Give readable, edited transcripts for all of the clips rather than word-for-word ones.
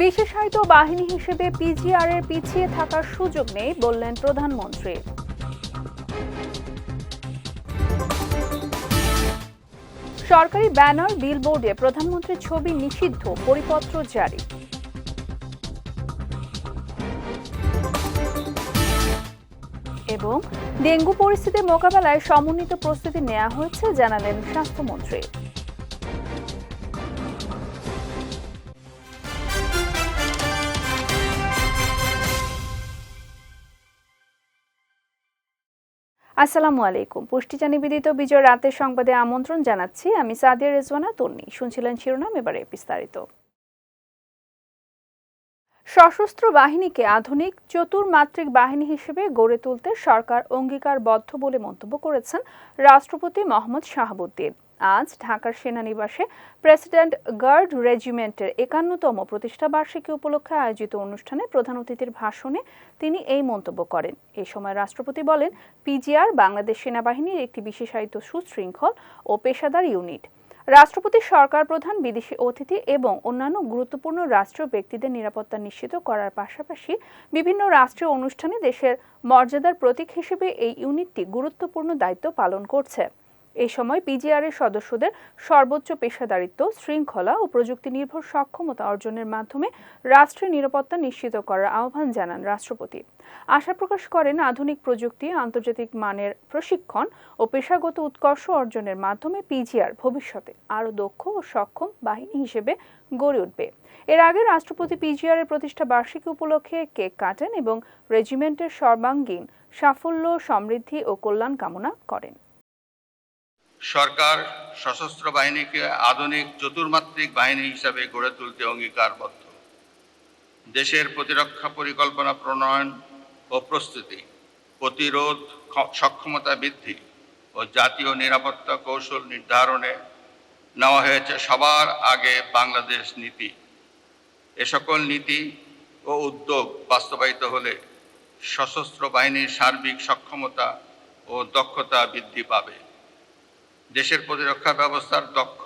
বিশেষায়িত বাহিনী হিসেবে পিজিআর এর পিছিয়ে থাকার সুযোগ নেই বললেন প্রধানমন্ত্রী। সরকারি ব্যানার বিলবোর্ডে প্রধানমন্ত্রীর ছবি নিষিদ্ধ, পরিপত্র জারি। এবং ডেঙ্গু পরিস্থিতি মোকাবেলায় সমন্বিত প্রস্তুতি নেওয়া হয়েছে জানালেন স্বাস্থ্যমন্ত্রী। আসসালামু আলাইকুম। পুষ্টিজা নিবেদিত বিজয় রাতের সংবাদে আমন্ত্রণ জানাচ্ছি আমি সাদিয়া রেজওয়ানা তন্নি। শুনছিলেন শিরোনাম, এবারে বিস্তারিত। সশস্ত্র বাহিনীকে আধুনিক চতুর্মাত্রিক বাহিনী হিসেবে গড়ে তুলতে সরকার অঙ্গীকারবদ্ধ বলে মন্তব্য করেছেন রাষ্ট্রপতি মোহাম্মদ শাহাবুদ্দিন। আজ ঢাকার সেনানিবাসে প্রেসিডেন্ট গার্ড রেজিমেন্টের ৫১তম প্রতিষ্ঠা বার্ষিকী উপলক্ষে আয়োজিত অনুষ্ঠানে প্রধান অতিথির ভাষণে তিনি এই মন্তব্য করেন। এ সময় রাষ্ট্রপতি বলেন, পিজিআর বাংলাদেশ সেনাবাহিনীর একটি বিশেষায়িত সুশৃঙ্খল ও পেশাদার ইউনিট। রাষ্ট্রপতি সরকার প্রধান, বিদেশি অতিথি এবং অন্যান্য গুরুত্বপূর্ণ রাষ্ট্রীয় ব্যক্তিদের নিরাপত্তা নিশ্চিত করার পাশাপাশি বিভিন্ন রাষ্ট্রীয় অনুষ্ঠানে দেশের মর্যাদার প্রতীক হিসেবে এই ইউনিটটি গুরুত্বপূর্ণ দায়িত্ব পালন করছে। এই সময় পিজিআর এর সদস্যদের সর্বোচ্চ পেশাদারিত্ব, শৃঙ্খলা ও প্রযুক্তি নির্ভর সক্ষমতা অর্জনের মাধ্যমে রাষ্ট্রীয় নিরাপত্তা নিশ্চিত করার আহ্বান জানান রাষ্ট্রপতি। আশা প্রকাশ করেন, আধুনিক প্রযুক্তি, আন্তর্জাতিক মানের প্রশিক্ষণ ও পেশাগত উৎকর্ষ অর্জনের মাধ্যমে পিজিআর ভবিষ্যতে আরও দক্ষ ও সক্ষম বাহিনী হিসেবে গড়ে উঠবে। এর আগে রাষ্ট্রপতি পিজিআর এর প্রতিষ্ঠা বার্ষিকী উপলক্ষে কেক কাটেন এবং রেজিমেন্টের সর্বাঙ্গীন সাফল্য, সমৃদ্ধি ও কল্যাণ কামনা করেন। সরকার সশস্ত্র বাহিনীকে আধুনিক চতুর্মাত্রিক বাহিনী হিসাবে গড়ে তুলতে অঙ্গীকারবদ্ধ। দেশের প্রতিরক্ষা পরিকল্পনা প্রণয়ন ও প্রস্তুতি, প্রতিরোধ সক্ষমতা বৃদ্ধি ও জাতীয় নিরাপত্তা কৌশল নির্ধারণে নেওয়া হয়েছে সবার আগে বাংলাদেশ নীতি। এ সকল নীতি ও উদ্যোগ বাস্তবায়িত হলে সশস্ত্র বাহিনীর সার্বিক সক্ষমতা ও দক্ষতা বৃদ্ধি পাবে। দেশের প্রতিরক্ষা ব্যবস্থার দক্ষ,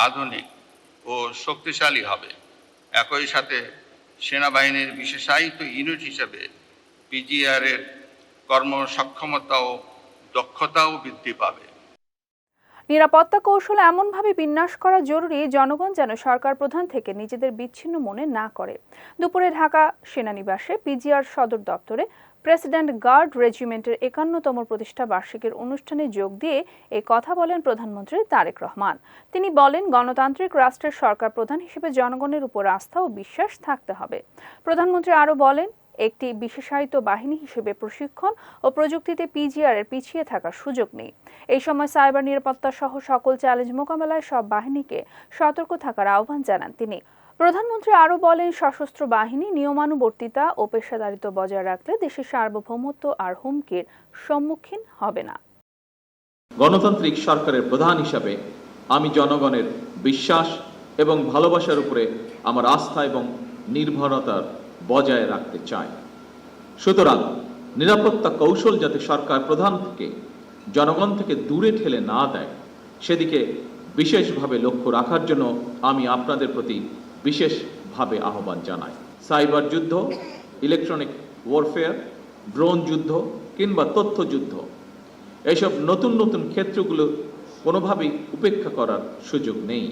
আধুনিক ও শক্তিশালী হবে। একই সাথে সেনাবাহিনীর বিশেষায়িত ইউনিট হিসেবে পিজিআর এর কর্মসক্ষমতা ও দক্ষতাও বৃদ্ধি পাবে। নিরাপত্তা কৌশল এমনভাবে বিন্যাস করা জরুরি, জনগণ যেন সরকার প্রধান থেকে নিজেদের বিচ্ছিন্ন মনে না করে। দুপুরে ঢাকা সেনানিবাসে পিজিআর সদর দপ্তরে প্রেসিডেন্ট গার্ড রেজিমেন্টের ৫১তম প্রতিষ্ঠা বার্ষিকীর অনুষ্ঠানে যোগ দিয়ে এই কথা বলেন প্রধানমন্ত্রী তারেক রহমান। তিনি বলেন, গণতান্ত্রিক রাষ্ট্রের সরকার প্রধান হিসেবে জনগণের উপর আস্থা ও বিশ্বাস থাকতে হবে। প্রধানমন্ত্রী আরও বলেন, একটি বিশেষায়িত বাহিনী হিসেবে প্রশিক্ষণ ও প্রযুক্তিতে পিজিআর এর পিছিয়ে থাকার সুযোগ নেই। এই সময় সাইবার নিরাপত্তা সহ সকল চ্যালেঞ্জ মোকাবেলায় সব বাহিনীকে সতর্ক থাকার আহ্বান জানান তিনি। প্রধানমন্ত্রী আরও বলেন, সশস্ত্র বাহিনী নিয়মানুবর্তিতা ও পেশাদারিত্ব বজায় রাখলে দেশের সার্বভৌমত্ব আর হুমকির সম্মুখীন হবে না। গণতান্ত্রিক সরকারের প্রধান হিসাবে আমি জনগণের বিশ্বাস এবং ভালোবাসার উপরে আমার আস্থা এবং নির্ভরতা বজায় রাখতে চাই। সুতরাং নিরাপত্তা কৌশল যাতে সরকার প্রধান থেকে জনগণ থেকে দূরে ঠেলে না দেয়, সেদিকে বিশেষভাবে লক্ষ্য রাখার জন্য আমি আপনাদের প্রতি বিশেষভাবে আহ্বান জানাই। সাইবার যুদ্ধ, ইলেকট্রনিক ওয়ারফেয়ার, ড্রোন যুদ্ধ কিংবা তথ্য যুদ্ধ, এইসব নতুন নতুন ক্ষেত্রগুলো কোনোভাবেই উপেক্ষা করার সুযোগ নেই।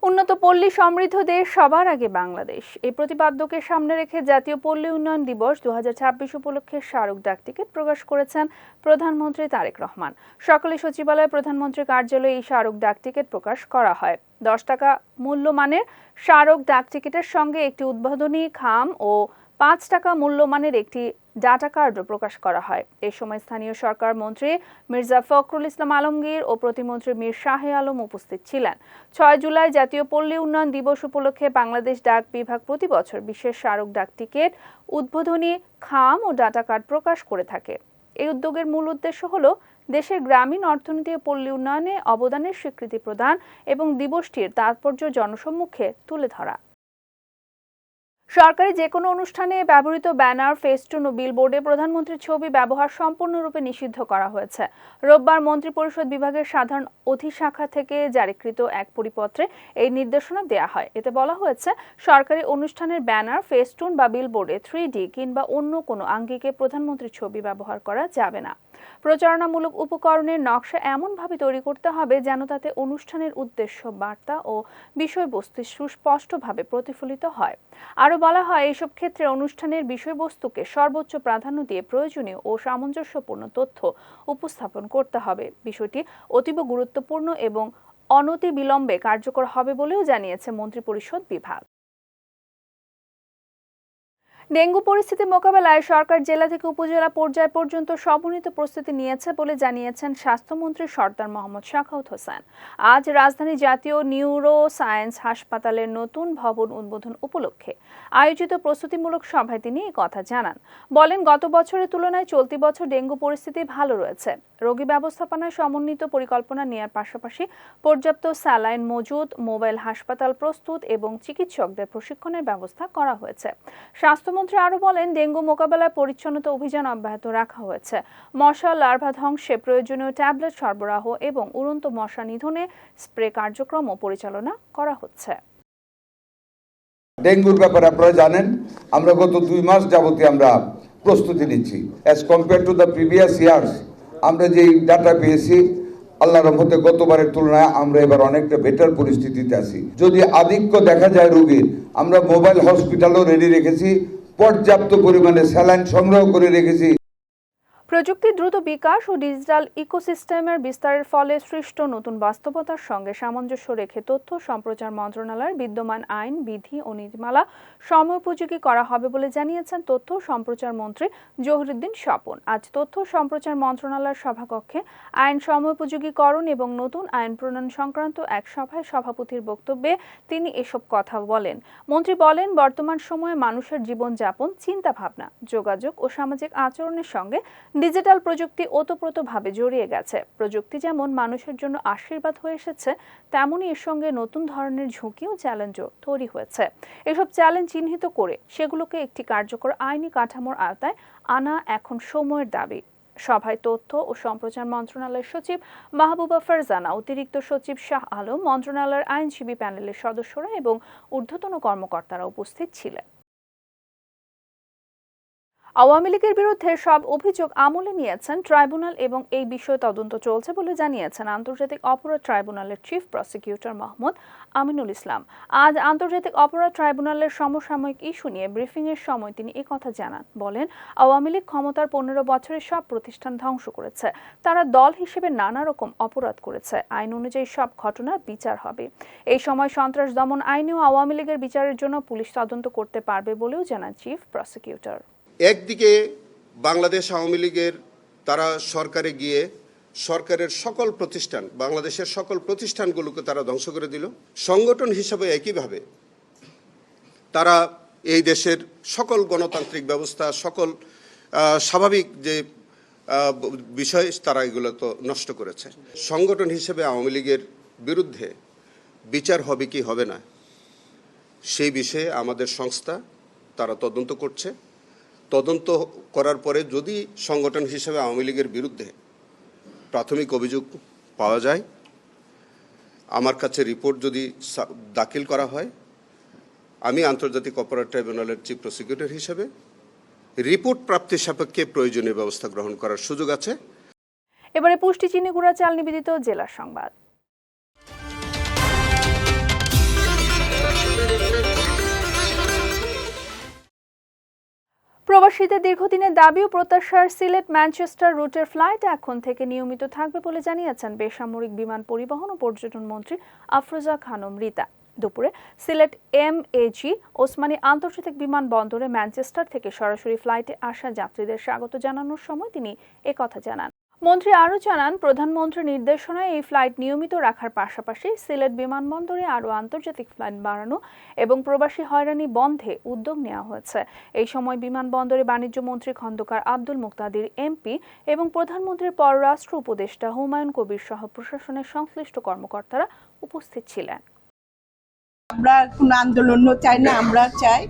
উন্নত পল্লী সমৃদ্ধ দেশ সবার আগে বাংলাদেশ, এই প্রতিপাদ্যকে সামনে রেখে জাতীয় পল্লী উন্নয়ন দিবস ২০২৬ উপলক্ষে স্মারক ডাক টিকিট প্রকাশ করেছেন প্রধানমন্ত্রী তারেক রহমান। সকালে সচিবালয়ে প্রধানমন্ত্রীর কার্যালয়ে এই স্মারক ডাক টিকিট প্রকাশ করা হয়। ১০ টাকা মূল্যমানের স্মারক ডাক টিকিটের সঙ্গে একটি উদ্বোধনী খাম ও ৫ টাকা মূল্যমানের একটি ডাটা কার্ডও প্রকাশ করা হয়। এ সময় স্থানীয় সরকার মন্ত্রী মির্জা ফখরুল ইসলাম আলমগীর ও প্রতিমন্ত্রী মীর শাহে আলম উপস্থিত ছিলেন। ৬ জুলাই জাতীয় পল্লী উন্নয়ন দিবস উপলক্ষে বাংলাদেশ ডাক বিভাগ প্রতি বছর বিশেষ স্মারক ডাক টিকিট, উদ্বোধনী খাম ও ডাটা কার্ড প্রকাশ করে থাকে। এই উদ্যোগের মূল উদ্দেশ্য হল দেশের গ্রামীণ অর্থনীতি ও পল্লী উন্নয়নে অবদানের স্বীকৃতি প্রদান এবং দিবসটির তাৎপর্য জনসম্মুখে তুলে ধরা। সরকারি যে কোনো অনুষ্ঠানে ব্যবহৃত ব্যানার, ফেস্টুন ও বিলবোর্ডে প্রধানমন্ত্রীর ছবি ব্যবহার সম্পূর্ণরূপে নিষিদ্ধ করা হয়েছে। রোববার মন্ত্রিপরিষদ বিভাগের সাধারণ অধিশাখা থেকে জারিকৃত এক পরিপত্রে এই নির্দেশনা দেয়া হয়। এতে বলা হয়েছে, সরকারি অনুষ্ঠানের ব্যানার, ফেস্টুন বা বিলবোর্ডে 3D কিংবা অন্য কোনো আঙ্গিকে প্রধানমন্ত্রীর ছবি ব্যবহার করা যাবে না। প্রচারণামূলক উপকরণের নকশা এমনভাবে তৈরি করতে হবে যেন তাতে অনুষ্ঠানের উদ্দেশ্য, বার্তা ও বিষয়বস্তু সুস্পষ্টভাবে প্রতিফলিত হয়। আরও বলা হয়, এইসব ক্ষেত্রে অনুষ্ঠানের বিষয়বস্তুকে সর্বোচ্চ প্রাধান্য দিয়ে প্রয়োজনীয় ও সামঞ্জস্যপূর্ণ তথ্য উপস্থাপন করতে হবে। বিষয়টি অতীব গুরুত্বপূর্ণ এবং অনতিবিলম্বে কার্যকর হবে বলেও জানিয়েছে মন্ত্রিপরিষদ বিভাগ। ডেঙ্গু পরিস্থিতি মোকাবেলায় সরকার জেলা থেকে উপজেলা পর্যায় পর্যন্ত সমন্বিত প্রস্তুতি নিয়েছে বলে জানিয়েছেন স্বাস্থ্যমন্ত্রী সরদার মোহাম্মদ সাখাওয়াত হোসেন। আজ রাজধানী জাতীয় নিউরো সায়েন্স হাসপাতালের নতুন ভবন উদ্বোধন উপলক্ষে আয়োজিত প্রস্তুতিমূলক সভায় তিনি এই কথা জানান। বলেন, গত বছরের তুলনায় চলতি বছর ডেঙ্গু পরিস্থিতি ভালো রয়েছে। রোগী ব্যবস্থাপনায় সমন্বিত পরিকল্পনা নেওয়ার পাশাপাশি পর্যাপ্ত স্যালাইন মজুদ, মোবাইল হাসপাতাল প্রস্তুত এবং চিকিৎসকদের প্রশিক্ষণের ব্যবস্থা করা হয়েছে। স্বাস্থ্যমন্ত্রী আরও বলেন, ডেঙ্গু মোকাবেলায় পরিচ্ছন্নতা অভিযান অব্যাহত রাখা হয়েছে। মশা লার্ভা ধ্বংসে প্রয়োজনীয় ট্যাবলেট সরবরাহ এবং উড়ন্ত মশা নিধনে স্প্রে কার্যক্রমও পরিচালনা করা হচ্ছে। ডেঙ্গুর ব্যাপারে আপনারা জানেন, আমরা গত 2 মাস যাবতীয় আমরা প্রস্তুতি নিচ্ছি। As compare to the previous years আমরা যেই ডাটা পেয়েছি, আল্লাহর রহমতে গতবারের তুলনায় আমরা এবার অনেকটা বেটার পরিস্থিতিতে আছি। যদি আধিক্য দেখা যায় রোগীর, আমরা মোবাইল হসপিটালও রেডি রেখেছি, পর্যাপ্ত পরিমাণে স্যালাইন সংগ্রহ করে রেখেছি। প্রযুক্তির দ্রুত বিকাশ ও ডিজিটাল ইকোসিস্টেমের বিস্তারের ফলে সৃষ্ট নতুন বাস্তবতার সঙ্গে সামঞ্জস্য রেখে তথ্য সম্প্রচার মন্ত্রণালয়ের বিদ্যমান আইন, বিধি ও নীতিমালা সময়োপযোগী করা হবে বলে জানিয়েছেন তথ্য সম্প্রচার মন্ত্রী জহিরুদ্দিন স্বপন। আজ তথ্য সম্প্রচার মন্ত্রণালয়ের সভাকক্ষে আইন সময়োপযোগীকরণ এবং নতুন আইন প্রণয়ন সংক্রান্ত এক সভায় সভাপতির বক্তব্যে তিনি এসব কথা বলেন। মন্ত্রী বলেন, বর্তমান সময়ে মানুষের জীবনযাপন, চিন্তাভাবনা, যোগাযোগ ও সামাজিক আচরণের সঙ্গে ডিজিটাল প্রযুক্তি ওতপ্রোতভাবে জড়িয়ে গেছে। প্রযুক্তি যেমন মানুষের জন্য আশীর্বাদ হয়ে এসেছে, তেমনই এর সঙ্গে নতুন ধরনের ঝুঁকি ও চ্যালেঞ্জও তৈরি হয়েছে। এসব চ্যালেঞ্জ চিহ্নিত করে সেগুলোকে একটি কার্যকর আইনি কাঠামোর আওতায় আনা এখন সময়ের দাবি। সভায় তথ্য ও সম্প্রচার মন্ত্রণালয়ের সচিব মাহবুবা ফারজানা, অতিরিক্ত সচিব শাহ আলম, মন্ত্রণালয়ের আইনজীবী প্যানেলের সদস্যরা এবং ঊর্ধ্বতন কর্মকর্তারা উপস্থিত ছিলেন। আওয়ামী লীগের বিরুদ্ধে সব অভিযোগ আমলে নিয়েছেন ট্রাইব্যুনাল এবং এই বিষয়ে তদন্ত চলছে বলে জানিয়েছেন আন্তর্জাতিক অপরাধ ট্রাইব্যুনালের চিফ প্রসিকিউটর মোহাম্মদ আমিনুল ইসলাম। আজ আন্তর্জাতিক অপরাধ ট্রাইব্যুনালের সমসাময়িক ইস্যু নিয়ে ব্রিফিংয়ের সময় তিনি একথা জানান। বলেন, আওয়ামী লীগ ক্ষমতার 15 বছরে সব প্রতিষ্ঠান ধ্বংস করেছে। তারা দল হিসেবে নানা রকম অপরাধ করেছে। আইন অনুযায়ী সব ঘটনার বিচার হবে। এই সময় সন্ত্রাস দমন আইনেও আওয়ামী লীগের বিচারের জন্য পুলিশ তদন্ত করতে পারবে বলেও জানান চিফ প্রসিকিউটর। একদিকে বাংলাদেশ আওয়ামী লীগের তারা সরকারে গিয়ে সরকারের সকল প্রতিষ্ঠান, বাংলাদেশের সকল প্রতিষ্ঠানগুলোকে তারা ধ্বংস করে দিল। সংগঠন হিসাবে একইভাবে তারা এই দেশের সকল গণতান্ত্রিক ব্যবস্থা, সকল স্বাভাবিক যে বিষয়, তারা এগুলো তো নষ্ট করেছে। সংগঠন হিসেবে আওয়ামী লীগের বিরুদ্ধে বিচার হবে কি হবে না, সেই বিষয়ে আমাদের সংস্থা তারা তদন্ত করছে। তদন্ত করার পরে যদি সংগঠন হিসেবে আওয়ামী লীগের বিরুদ্ধে প্রাথমিক অভিযোগ পাওয়া যায়, আমার কাছে রিপোর্ট যদি দাখিল করা হয়, আমি আন্তর্জাতিক অপরাধ ট্রাইব্যুনালের চিফ প্রসিকিউটর হিসেবে রিপোর্ট প্রাপ্তির সাপেক্ষে প্রয়োজনীয় ব্যবস্থা গ্রহণ করার সুযোগ আছে। এবারে পুষ্টি চিনি গুঁড়া চাল নিবেদিত জেলার সংবাদ। প্রবাসীদের দীর্ঘদিনের দাবি ও প্রত্যাশার সিলেট ম্যানচেস্টার রুটের ফ্লাইট এখন থেকে নিয়মিত থাকবে বলে জানিয়েছেন বেসামরিক বিমান পরিবহন ও পর্যটন মন্ত্রী আফরোজা খানম রিতা। দুপুরে সিলেট MAG ওসমানী আন্তর্জাতিক বিমানবন্দরে ম্যানচেস্টার থেকে সরাসরি ফ্লাইটে আসা যাত্রীদের স্বাগত জানানোর সময় তিনি একথা জানান। মন্ত্রী আরও জানান, প্রধানমন্ত্রীর নির্দেশনায় এই ফ্লাইট নিয়মিত রাখার পাশাপাশি সিলেট বিমানবন্দরে আরও আন্তর্জাতিক ফ্লাইট বাড়ানো এবং প্রবাসী হয়রানি বন্ধে উদ্যোগ নেওয়া হয়েছে। এই সময় বিমানবন্দরে বাণিজ্য মন্ত্রী খন্দকার আব্দুল মুক্তাদির MP এবং প্রধানমন্ত্রীর পররাষ্ট্র উপদেষ্টা হুমায়ুন কবির সহ প্রশাসনের সংশ্লিষ্ট কর্মকর্তারা উপস্থিত ছিলেন। আমরা কোনো আন্দোলনও চাই না, আমরা চাই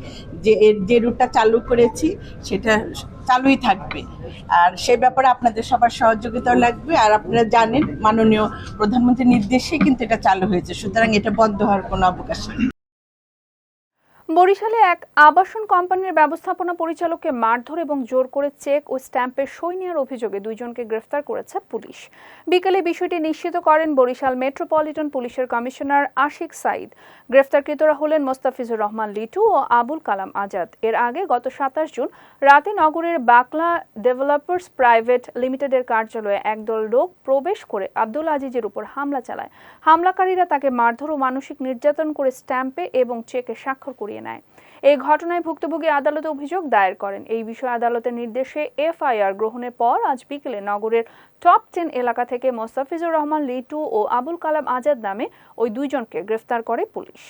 যে রুটটা চালু করেছি সেটা চালুই থাকবে। আর সে ব্যাপারে আপনাদের সবার সহযোগিতাও লাগবে। আর আপনারা জানেন মাননীয় প্রধানমন্ত্রীর নির্দেশে কিন্তু এটা চালু হয়েছে, সুতরাং এটা বন্ধ হওয়ার কোনো অবকাশ নেই। বরিশালে এক আবাসন কোম্পানির ব্যবস্থাপনা পরিচালককে মারধর এবং জোর করে চেক ও স্ট্যাম্পের সই নেওয়ার অভিযোগে 2 জনকে গ্রেফতার করেছে পুলিশ। বিকেলে বিষয়টি নিশ্চিত করেন বরিশাল মেট্রোপলিটন পুলিশের কমিশনার আশিক সাইদ। গ্রেফতারকৃতরা হলেন মোস্তাফিজুর রহমান লিটু ও আবুল কালাম আজাদ। এর আগে গত 27 জুন রাতে নগরের বাকলা ডেভেলপার্স প্রাইভেট লিমিটেডের কার্যালয়ে একদল লোক প্রবেশ করে আব্দুল আজিজের উপর হামলা চালায়। হামলাকারীরা তাকে মারধর ও মানসিক নির্যাতন করে স্ট্যাম্পে এবং চেকে স্বাক্ষর করিয়ে নেয়। এই ঘটনায় ভুক্তভোগী আদালতে অভিযোগ দায়ের করেন। এই বিষয়ে আদালতের নির্দেশে এফআইআর গ্রহণের পর আজ বিকেলে নগরের টপ 10 এলাকা থেকে মোস্তাফিজুর রহমান লিটু ও আবুল কালাম আজাদ নামে ওই 2 জনকে গ্রেফতার করে পুলিশ।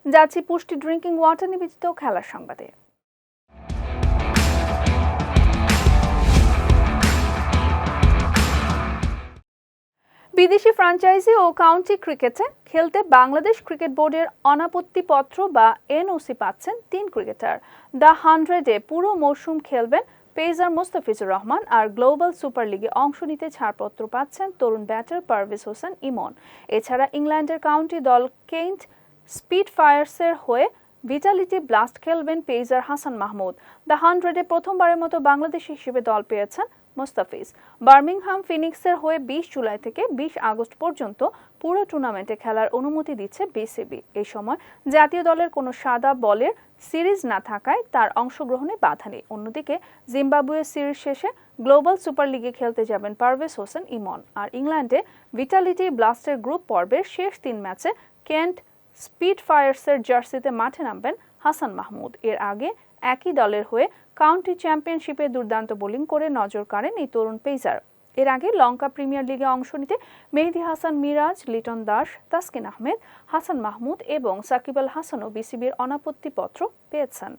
যাচ্ছি পুষ্টি ড্রিঙ্কিং ওয়াটার নিবেদিত খেলার সংবাদে। বিদেশি ফ্র্যাঞ্চাইজি ও কাউন্টি ক্রিকেটে খেলতে বাংলাদেশ ক্রিকেট বোর্ডের অনাপত্তিপত্র বা এনওসি পাচ্ছেন 3 ক্রিকেটার। দ্য 100-এ পুরো মৌসুম খেলবেন পেসার মোস্তাফিজুর রহমান, আর গ্লোবাল সুপার লিগে অংশ নিতে ছাড়পত্র পাচ্ছেন তরুণ ব্যাটার পারভেজ হোসেন ইমন। এছাড়া ইংল্যান্ডের কাউন্টি দল কেন্ট স্পিডফায়ার্সের হয়ে ভিটালিটি ব্লাস্ট খেলবেন পেসার হাসান মাহমুদ। দ্য 100-এ প্রথমবারের মতো বাংলাদেশ হিসেবে দল পেয়েছেন মোস্তাফিজ। বার্মিংহাম ফিনিক্সের হয়ে 20 জুলাই থেকে 20 আগস্ট পর্যন্ত পুরো টুর্নামেন্টে খেলার অনুমতি দিচ্ছে বিসিবি। এই সময় জাতীয় দলের কোনো সাদা বলের সিরিজ না থাকায় তার অংশগ্রহণে বাধা নেই। অন্যদিকে জিম্বাবুয়ের সিরিজ শেষে গ্লোবাল সুপার লিগে খেলতে যাবেন পারভেজ হোসেন ইমন। আর ইংল্যান্ডে ভিটালিটি ব্লাস্টের গ্রুপ পর্বের শেষ 3 ম্যাচে কেন্ট স্পিডফায়ার্সের জার্সিতে মাঠে নামবেন হাসান মাহমুদ। এর আগে একই দলের হয়ে কাউন্টি চ্যাম্পিয়নশিপে দুর্দান্ত বোলিং করে নজর কাড়েন এই তরুণ পেসার। এর আগে লঙ্কা প্রিমিয়ার লিগে অংশ নিতে মেহেদী হাসান মিরাজ, লিটন দাস, তাসকিন আহমেদ, হাসান মাহমুদ এবং সাকিব আল হাসানও বিসিবির অনাপত্তিপত্র পেয়েছেন।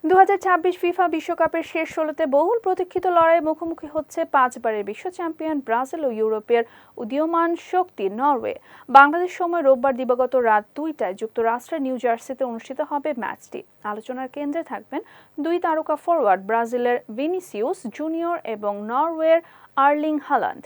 2026 ফিফা বিশ্বকাপের শেষ 16তে বহুল প্রতীক্ষিত লড়াইয়ে মুখোমুখি হচ্ছে 5 বারের বিশ্ব চ্যাম্পিয়ন ব্রাজিল ও ইউরোপের উদীয়মান শক্তি নরওয়ে। বাংলাদেশ সময় রোববার দিবাগত রাত 2টায় যুক্তরাষ্ট্রের নিউ জার্সিতে অনুষ্ঠিত হবে ম্যাচটি। আলোচনার কেন্দ্রে থাকবেন 2 তারকা ফরওয়ার্ড ব্রাজিলের ভিনিসিয়াস জুনিয়র এবং নরওয়ের আর্লিং হালান্ড।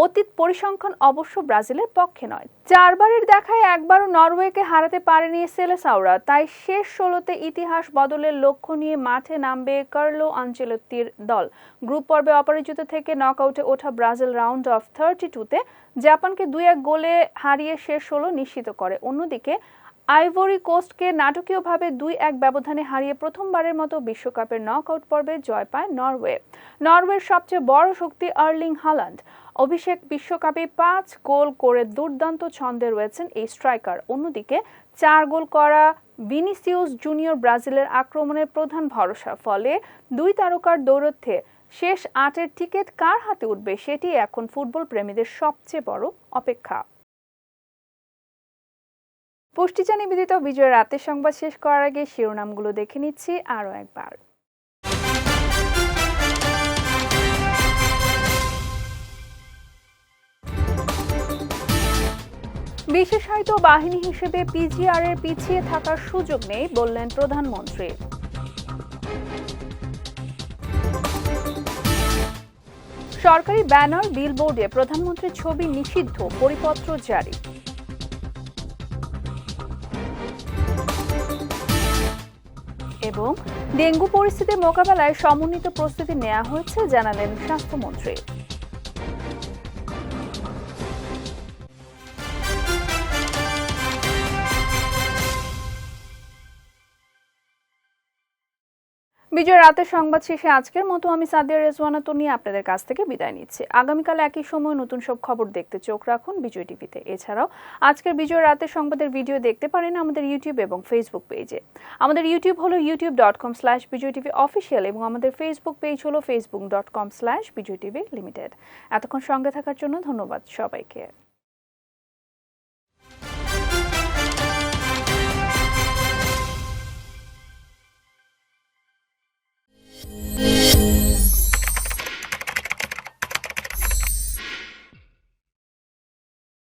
অতীত পরিসংখ্যান অবশ্য ব্রাজিলের পক্ষে নয়। 4 বারের দেখায় একবারও নরওয়েকে হারাতে পারেনি সেলেসাওরা, তাই শেষ 16তে ইতিহাস বদলের লক্ষ্য নিয়ে মাঠে নামবে কার্লো আনচেলত্তির দল। গ্রুপ পর্বে অপরাজিত থেকে নকআউটে ওঠা ব্রাজিল রাউন্ড অফ 32তে জাপানকে 2-1 গোলে হারিয়ে শেষ 16 নিশ্চিত করে। অন্যদিকে আইভরি কোস্টকে নাটকীয়ভাবে 2-1 ব্যবধানে হারিয়ে প্রথমবারের মতো বিশ্বকাপের নকআউট পর্বে জয় পায় নরওয়ে। নরওয়ের সবচেয়ে বড় শক্তি আর্লিং হালান্ড। অভিষেক বিশ্বকাপে 5 গোল করে দুর্দান্ত ছন্দে রয়েছেন এই স্ট্রাইকার। অন্যদিকে 4 গোল করা ভিনিসিয়াস জুনিয়র ব্রাজিলের আক্রমণের প্রধান ভরসা। ফলে 2 তারকার দৌড়ে শেষ 8-এর টিকিট কার হাতে উঠবে সেটি এখন ফুটবল প্রেমীদের সবচেয়ে বড় অপেক্ষা। পুষ্টিচা নিবেদিত বিজয় রাতের সংবাদ শেষ করার আগে শিরোনামগুলো দেখে নিচ্ছি আরও একবার। বিশেষায়িত বাহিনী হিসেবে পিজিআর-এর পিছিয়ে থাকার সুযোগ নেই বললেন প্রধানমন্ত্রী। সরকারি ব্যানার বিলবোর্ডে প্রধানমন্ত্রীর ছবি নিষিদ্ধ, পরিপত্র জারি। এবং ডেঙ্গু পরিস্থিতি মোকাবেলায় সমন্বিত প্রস্তুতি নেওয়া হয়েছে জানালেন স্বাস্থ্যমন্ত্রী। বিজয় রাতের সংবাদ শেষে আজকের মতো আমি সাদিয়া রেজওয়ানা তনি আপনাদের কাছ থেকে বিদায় নিচ্ছি। আগামীকাল একই সময় নতুন সব খবর দেখতে চোখ রাখুন বিজয় টিভিতে। এছাড়াও আজকের বিজয় রাতের সংবাদের ভিডিও দেখতে পারেন আমাদের ইউটিউব এবং ফেসবুক পেজে। আমাদের ইউটিউব হলো youtube.com/bijaytv অফিসিয়াল এবং আমাদের ফেসবুক পেজ হলো facebook.com/bijaytv লিমিটেড। এতক্ষণ সঙ্গে থাকার জন্য ধন্যবাদ সবাইকে।